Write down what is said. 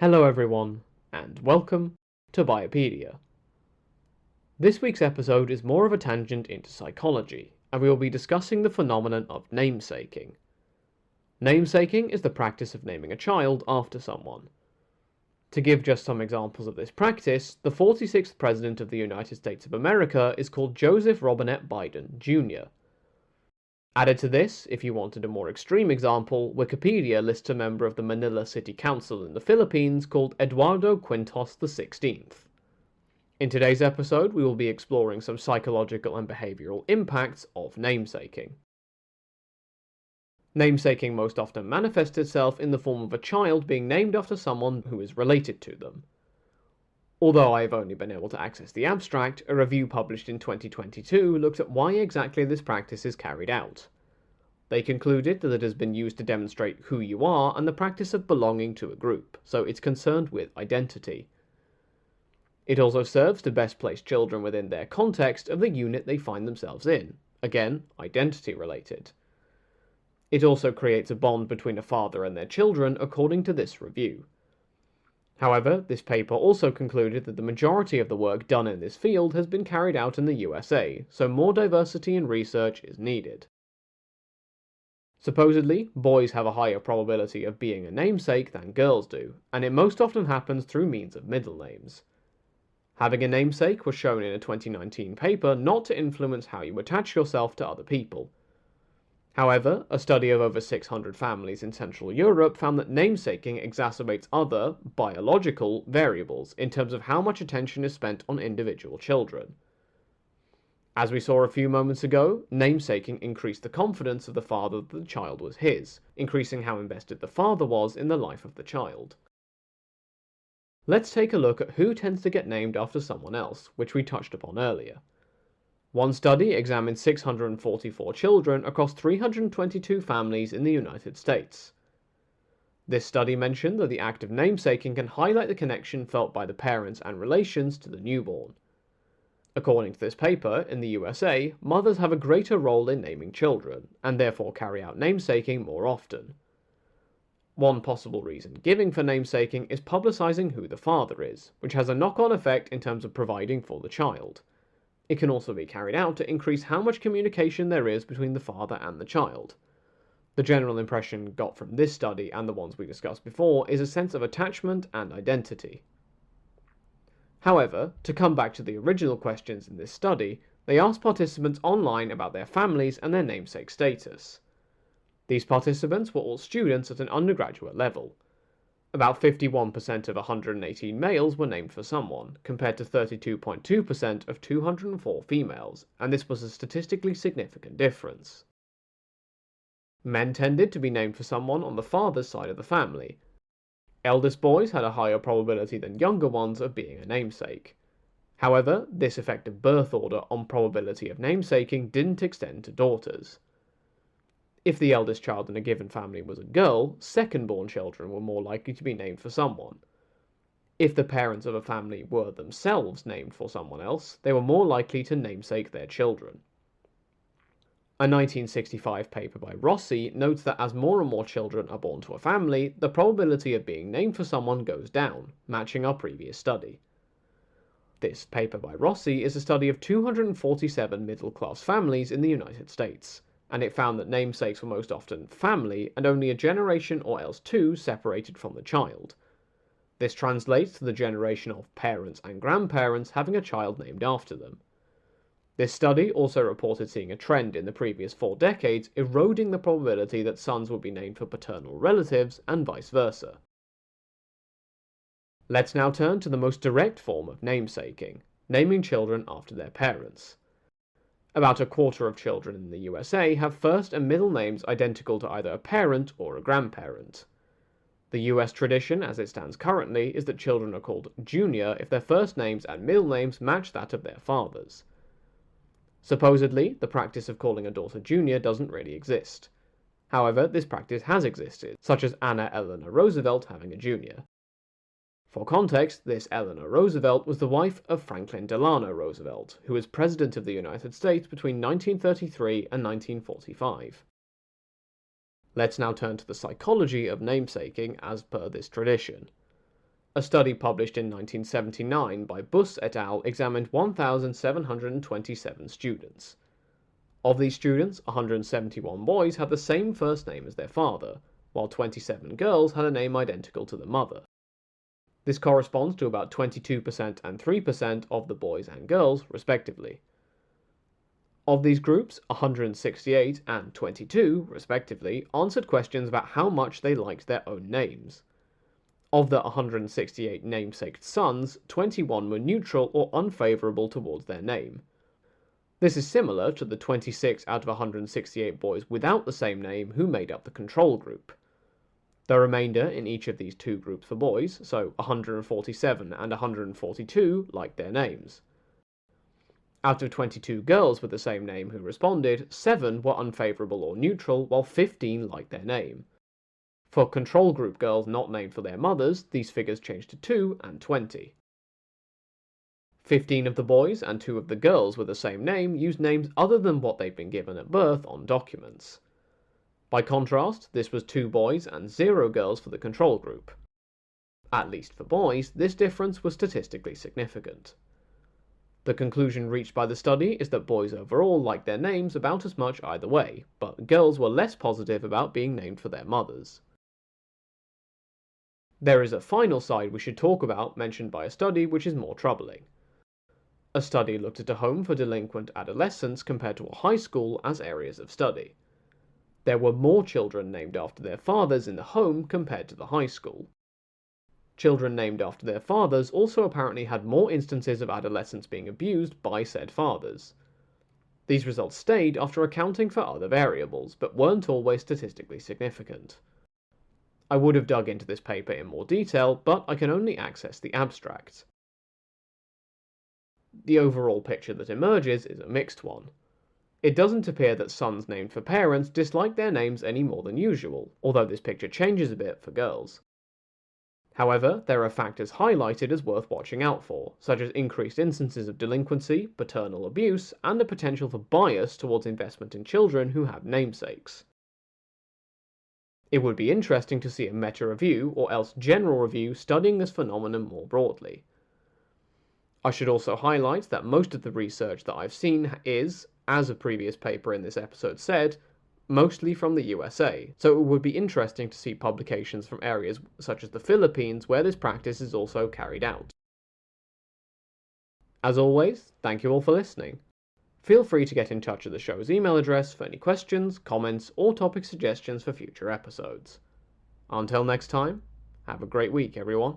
Hello everyone, and welcome to Biopedia. This week's episode is more of a tangent into psychology, and we will be discussing the phenomenon of namesaking. Namesaking is the practice of naming a child after someone. To give just some examples of this practice, the 46th President of the United States of America is called Joseph Robinette Biden, Jr. Added to this, if you wanted a more extreme example, Wikipedia lists a member of the Manila City Council in the Philippines called Eduardo Quintos XVI. In today's episode, we will be exploring some psychological and behavioral impacts of namesaking. Namesaking most often manifests itself in the form of a child being named after someone who is related to them. Although I have only been able to access the abstract, a review published in 2022 looked at why exactly this practice is carried out. They concluded that it has been used to demonstrate who you are and the practice of belonging to a group, so it's concerned with identity. It also serves to best place children within their context of the unit they find themselves in, again, identity related. It also creates a bond between a father and their children, according to this review. However, this paper also concluded that the majority of the work done in this field has been carried out in the USA, so more diversity in research is needed. Supposedly, boys have a higher probability of being a namesake than girls do, and it most often happens through means of middle names. Having a namesake was shown in a 2019 paper not to influence how you attach yourself to other people. However, a study of over 600 families in Central Europe found that namesaking exacerbates other, biological, variables in terms of how much attention is spent on individual children. As we saw a few moments ago, namesaking increased the confidence of the father that the child was his, increasing how invested the father was in the life of the child. Let's take a look at who tends to get named after someone else, which we touched upon earlier. One study examined 644 children across 322 families in the United States. This study mentioned that the act of namesaking can highlight the connection felt by the parents and relations to the newborn. According to this paper, in the USA, mothers have a greater role in naming children, and therefore carry out namsaking more often. One possible reason given for namsaking is publicizing who the father is, which has a knock-on effect in terms of providing for the child. It can also be carried out to increase how much communication there is between the father and the child. The general impression got from this study and the ones we discussed before is a sense of attachment and identity. However, to come back to the original questions in this study, they asked participants online about their families and their namesake status. These participants were all students at an undergraduate level. About 51% of 118 males were named for someone, compared to 32.2% of 204 females, and this was a statistically significant difference. Men tended to be named for someone on the father's side of the family. Eldest boys had a higher probability than younger ones of being a namesake. However, this effect of birth order on probability of namesaking didn't extend to daughters. If the eldest child in a given family was a girl, second-born children were more likely to be named for someone. If the parents of a family were themselves named for someone else, they were more likely to namesake their children. A 1965 paper by Rossi notes that as more and more children are born to a family, the probability of being named for someone goes down, matching our previous study. This paper by Rossi is a study of 247 middle-class families in the United States, and it found that namesakes were most often family and only a generation or else two separated from the child. This translates to the generation of parents and grandparents having a child named after them. This study also reported seeing a trend in the previous 4 decades eroding the probability that sons would be named for paternal relatives and vice versa. Let's now turn to the most direct form of namesaking, naming children after their parents. About a quarter of children in the USA have first and middle names identical to either a parent or a grandparent. The US tradition, as it stands currently, is that children are called junior if their first names and middle names match that of their fathers. Supposedly, the practice of calling a daughter junior doesn't really exist. However, this practice has existed, such as Anna Eleanor Roosevelt having a junior. For context, this Eleanor Roosevelt was the wife of Franklin Delano Roosevelt, who was President of the United States between 1933 and 1945. Let's now turn to the psychology of namesakings as per this tradition. A study published in 1979 by Busse et al. Examined 1,727 students. Of these students, 171 boys had the same first name as their father, while 27 girls had a name identical to the mother. This corresponds to about 22% and 3% of the boys and girls, respectively. Of these groups, 168 and 22, respectively, answered questions about how much they liked their own names. Of the 168 namesaked sons, 21 were neutral or unfavourable towards their name. This is similar to the 26 out of 168 boys without the same name who made up the control group. The remainder in each of these two groups for boys, so 147 and 142, liked their names. Out of 22 girls with the same name who responded, 7 were unfavourable or neutral, while 15 liked their name. For control group girls not named for their mothers, these figures changed to 2 and 20. 15 of the boys and 2 of the girls with the same name used names other than what they'd been given at birth on documents. By contrast, this was 2 boys and 0 girls for the control group. At least for boys, this difference was statistically significant. The conclusion reached by the study is that boys overall liked their names about as much either way, but girls were less positive about being named for their mothers. There is a final side we should talk about mentioned by a study which is more troubling. A study looked at a home for delinquent adolescents compared to a high school as areas of study. There were more children named after their fathers in the home compared to the high school. Children named after their fathers also apparently had more instances of adolescents being abused by said fathers. These results stayed after accounting for other variables, but weren't always statistically significant. I would have dug into this paper in more detail, but I can only access the abstract. The overall picture that emerges is a mixed one. It doesn't appear that sons named for parents dislike their names any more than usual, although this picture changes a bit for girls. However, there are factors highlighted as worth watching out for, such as increased instances of delinquency, paternal abuse, and the potential for bias towards investment in children who have namesakes. It would be interesting to see a meta-review or else general review studying this phenomenon more broadly. I should also highlight that most of the research that I've seen is, as a previous paper in this episode said, mostly from the USA, so it would be interesting to see publications from areas such as the Philippines where this practice is also carried out. As always, thank you all for listening. Feel free to get in touch at the show's email address for any questions, comments, or topic suggestions for future episodes. Until next time, have a great week, everyone.